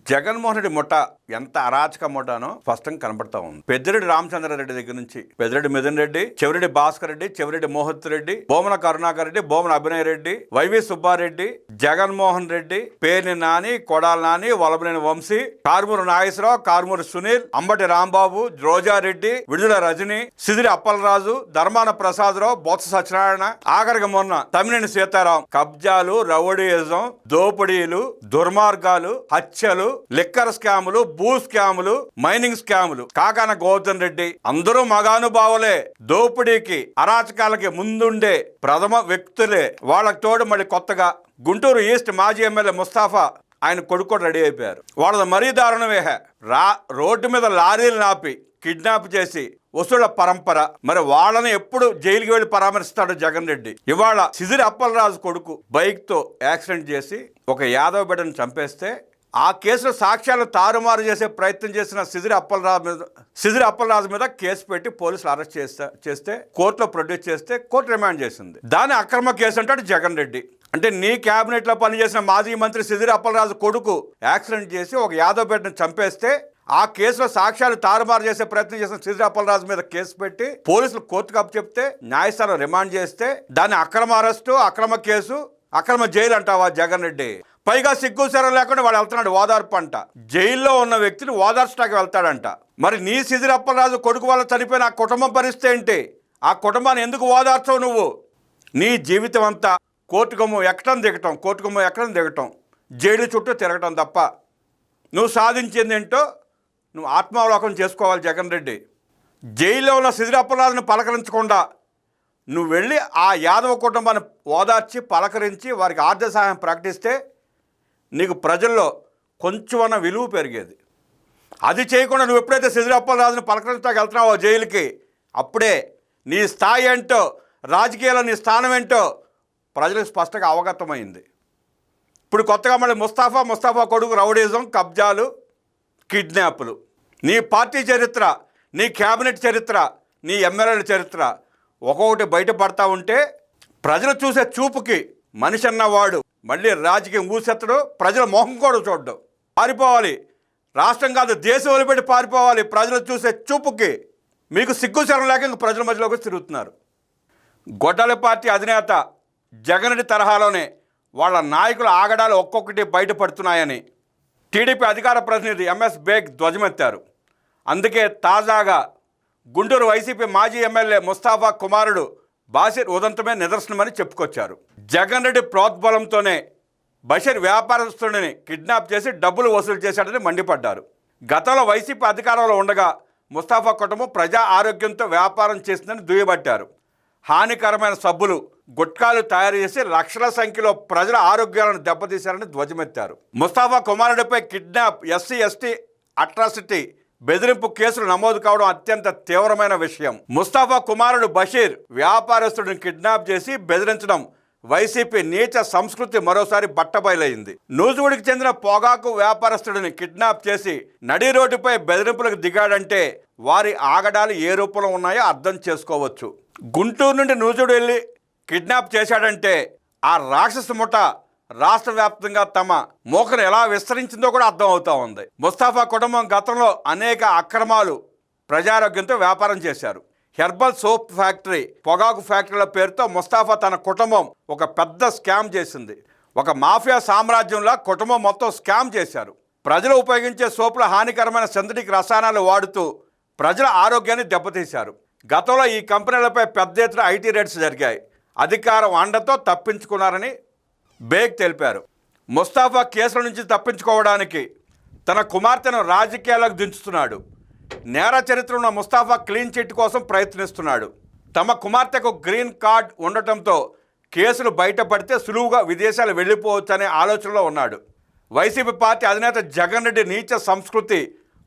జగన్మోహన్ రెడ్డి ముఠ ఎంత అరాచక ముఠానో స్పష్టంగా కనబడతా ఉంది. పెద్దిరెడ్డి రామచంద్రారెడ్డి దగ్గర నుంచి పెద్దిరెడ్డి మిథున్ రెడ్డి, చెవిరెడ్డి భాస్కర్ రెడ్డి, చెవిరెడ్డి మోహిత్ రెడ్డి, బోమన కరుణాకర్ రెడ్డి, బోమన అభినయ్ రెడ్డి, వైవి సుబ్బారెడ్డి, జగన్మోహన్ రెడ్డి, పేర్ని నాని, కొడాల నాని, వలబనేని వంశీ, కార్మూరు నాగేశ్వరరావు, కార్మూరు సునీల్, అంబటి రాంబాబు, రోజారెడ్డి, విడుదల రజని, సిదిరి అప్పలరాజు, ధర్మాన ప్రసాదరావు, బొత్స సత్యనారాయణ, ఆఖరికి మొన్న తమ్మినేని సీతారాం కబ్జాలు, రౌడీయిజం, దోపిడీలు, దుర్మార్గాలు, హత్యలు, లిక్కర్ స్కాములు, భూ స్కాములు, మైనింగ్ స్కాములు, కాకాన గోవర్ధన్ రెడ్డి అందరూ మగానుభావులే. దోపిడీకి అరాచకాలకి ముందుండే ప్రథమ వ్యక్తులే. వాళ్ళకి తోడు మళ్ళీ కొత్తగా గుంటూరు ఈస్ట్ మాజీ ఎమ్మెల్యే ముస్తాఫా ఆయన కొడుకు రెడీ అయిపోయారు. వాళ్ళది మరీ దారుణమే. రోడ్డు మీద లారీలు నాపి కిడ్నాప్ చేసి వసూళ్ల పరంపర. మరి వాళ్ళని ఎప్పుడు జైలుకి వెళ్ళి పరామర్శిస్తాడు జగన్ రెడ్డి. ఇవాళ సిదిరి అప్పలరాజు కొడుకు బైక్ తో యాక్సిడెంట్ చేసి ఒక యాదవ్ బిడ్డను చంపేస్తే ఆ కేసులో సాక్ష్యాలు తారుమారు చేసే ప్రయత్నం చేసిన సిదిరి అప్పలరాజు మీద కేసు పెట్టి పోలీసులు అరెస్ట్ చేస్తే కోర్టులో ప్రొడ్యూస్ చేస్తే కోర్టు రిమాండ్ చేసింది. దాని అక్రమ కేసు అంటాడు జగన్ రెడ్డి. అంటే నీ క్యాబినెట్ లో పనిచేసిన మాజీ మంత్రి సిదిరి అప్పలరాజు కొడుకు యాక్సిడెంట్ చేసి ఒక యాదవ్ బిడ్డను చంపేస్తే ఆ కేసులో సాక్ష్యాలు తారుమారు చేసే ప్రయత్నం చేసిన సిదిరి అప్పలరాజు మీద కేసు పెట్టి పోలీసులు కోర్టుకు అప్పచెప్తే న్యాయస్థానం రిమాండ్ చేస్తే దాన్ని అక్రమ అరెస్టు, అక్రమ కేసు, అక్రమ జైలు అంటావా జగన్ రెడ్డి? పైగా సిగ్గు శరం లేకుండా వాడు వెళ్తున్నాడు ఓదార్పు అంట. జైల్లో ఉన్న వ్యక్తిని ఓదార్చడానికి వెళ్తాడంట. మరి నీ సిదిరి అప్పలరాజు కొడుకు వల్ల చనిపోయిన ఆ కుటుంబం పరిస్థితి ఏంటి? ఆ కుటుంబాన్ని ఎందుకు ఓదార్చవు నువ్వు? నీ జీవితం అంతా కోర్టుకొమ్ము ఎక్కడం దిగటం, జైలు చుట్టూ తిరగటం తప్ప నువ్వు సాధించింది ఏంటో నువ్వు ఆత్మావలోకం చేసుకోవాలి జగన్ రెడ్డి. జైల్లో ఉన్న సిదిరి అప్పలరాజును పలకరించకుండా నువ్వు వెళ్ళి ఆ యాదవ కుటుంబాన్ని ఓదార్చి పలకరించి వారికి ఆర్థిక సహాయం ప్రకటిస్తే నీకు ప్రజల్లో కొంచెమన్న విలువ పెరిగేది. అది చేయకుండా నువ్వు ఎప్పుడైతే సిదిరి అప్పలరాజుని పలకరించడానికి వెళ్తున్నావో జైలుకి, అప్పుడే నీ స్థాయి ఏంటో, రాజకీయాల్లో నీ స్థానం ఏంటో ప్రజలకు స్పష్టంగా అవగతమైంది. ఇప్పుడు కొత్తగా మళ్ళీ ముస్తాఫా కొడుకు రౌడీజం, కబ్జాలు, కిడ్నాపులు, నీ పార్టీ చరిత్ర, నీ క్యాబినెట్ చరిత్ర, నీ ఎమ్మెల్యేల చరిత్ర ఒక్కొక్కటి బయటపడతా ఉంటే ప్రజలు చూసే చూపుకి మనిషి అన్నవాడు మళ్ళీ రాజకీయం ఊసెత్తడు, ప్రజల మొహం కూడా చూడడం. పారిపోవాలి, రాష్ట్రం కాదు దేశం వదిలిపెట్టి పారిపోవాలి. ప్రజలు చూసే చూపుకి మీకు సిగ్గుశరం లేక ఇంక ప్రజల మధ్యలోకి తిరుగుతున్నారు. గొడ్డలి పార్టీ అధినేత జగన్ రెడ్డి తరహాలోనే వాళ్ళ నాయకుల ఆగడాలు ఒక్కొక్కటి బయటపడుతున్నాయని టీడీపీ అధికార ప్రతినిధి ఎంఎస్ బేగ్ ధ్వజమెత్తారు. అందుకే తాజాగా గుంటూరు వైసీపీ మాజీ ఎమ్మెల్యే ముస్తాఫా కుమారుడు బషీర్ ఉదంతమే నిదర్శనమని చెప్పుకొచ్చారు. జగన్ రెడ్డి ప్రోద్బలంతోనే బషీర్ వ్యాపారస్తుడిని కిడ్నాప్ చేసి డబ్బులు వసూలు చేశాడని మండిపడ్డారు. గతంలో వైసీపీ అధికారంలో ఉండగా ముస్తాఫా కుటుంబం ప్రజా ఆరోగ్యంతో వ్యాపారం చేసిందని దుయ్యబట్టారు. హానికరమైన సబ్బులు, గుట్కాలు తయారు చేసి లక్షల సంఖ్యలో ప్రజల ఆరోగ్యాలను దెబ్బతీశారని ధ్వజమెత్తారు. ముస్తాఫా కుమారుడిపై కిడ్నాప్, ఎస్సీ ఎస్టీ అట్రాసిటీ, బెదిరింపు కేసులు నమోదు కావడం అత్యంత తీవ్రమైన విషయం. ముస్తాఫా కుమారుడు బషీర్ వ్యాపారస్తుడిని కిడ్నాప్ చేసి బెదిరించడం వైసీపీ నీచ సంస్కృతి మరోసారి బట్టబయలైంది. నూజివీడుకు చెందిన పొగాకు వ్యాపారస్తుడిని కిడ్నాప్ చేసి నడి రోడ్డుపై బెదిరింపులకు దిగాడంటే వారి ఆగడాలు ఏ రూపంలో ఉన్నాయో అర్థం చేసుకోవచ్చు. గుంటూరు నుండి నూజివీడు వెళ్ళి కిడ్నాప్ చేశాడంటే ఆ రాక్షస ముఠ రాష్ట్ర వ్యాప్తంగా తమ మోకను ఎలా విస్తరించిందో కూడా అర్థం అవుతా ఉంది. ముస్తాఫా కుటుంబం గతంలో అనేక అక్రమాలు, ప్రజారోగ్యంతో వ్యాపారం చేశారు. హెర్బల్ సోప్ ఫ్యాక్టరీ, పొగాకు ఫ్యాక్టరీల పేరుతో ముస్తాఫా తన కుటుంబం ఒక పెద్ద స్కామ్ చేసింది. ఒక మాఫియా సామ్రాజ్యంలో కుటుంబం మొత్తం స్కామ్ చేశారు. ప్రజలు ఉపయోగించే సోపుల హానికరమైన సింథటిక్ రసాయనాలు వాడుతూ ప్రజల ఆరోగ్యాన్ని దెబ్బతీశారు. గతంలో ఈ కంపెనీలపై పెద్ద ఎత్తున ఐటీ రేట్స్ జరిగాయి. అధికారం అండతో తప్పించుకున్నారని బేగ్ తెలిపారు. ముస్తాఫా కేసుల నుంచి తప్పించుకోవడానికి తన కుమార్తెను రాజకీయాలకు దించుతున్నాడు. నేర చరిత్ర ఉన్న ముస్తాఫా క్లీన్ చిట్ కోసం ప్రయత్నిస్తున్నాడు. తమ కుమార్తెకు గ్రీన్ కార్డ్ ఉండటంతో కేసులు బయటపడితే సులువుగా విదేశాలు వెళ్ళిపోవచ్చనే ఆలోచనలో ఉన్నాడు. వైసీపీ పార్టీ అధినేత జగన్ రెడ్డి నీచ సంస్కృతి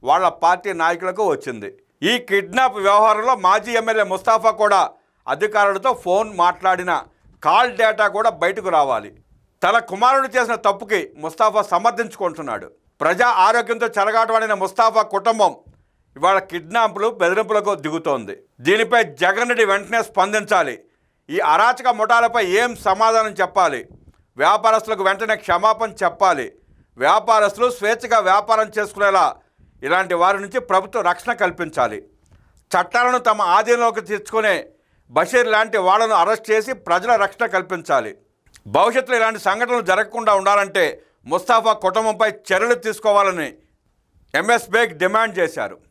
వాళ్ళ పార్టీ నాయకులకు వచ్చింది. ఈ కిడ్నాప్ వ్యవహారంలో మాజీ ఎమ్మెల్యే ముస్తాఫా కూడా అధికారులతో ఫోన్ మాట్లాడిన కాల్ డేటా కూడా బయటకు రావాలి. తన కుమారుడు చేసిన తప్పుకి ముస్తాఫా సమర్థించుకుంటున్నాడు. ప్రజా ఆరోగ్యంతో చెలగాటమాడిన ముస్తాఫా కుటుంబం ఇవాళ కిడ్నాప్లు, బెదిరింపులకు దిగుతోంది. దీనిపై జగన్ రెడ్డి వెంటనే స్పందించాలి. ఈ అరాచక ముఠాలపై ఏం సమాధానం చెప్పాలి? వ్యాపారస్తులకు వెంటనే క్షమాపణ చెప్పాలి. వ్యాపారస్తులు స్వేచ్ఛగా వ్యాపారం చేసుకునేలా ఇలాంటి వారి నుంచి ప్రభుత్వం రక్షణ కల్పించాలి. చట్టాలను తమ ఆధీనంలోకి తెచ్చుకునే బషీర్ లాంటి వాళ్ళను అరెస్ట్ చేసి ప్రజల రక్షణ కల్పించాలి. భవిష్యత్తులో ఇలాంటి సంఘటనలు జరగకుండా ఉండాలంటే ముస్తాఫా కుటుంబంపై చర్యలు తీసుకోవాలని ఎంఎస్ బేగ్ డిమాండ్ చేశారు.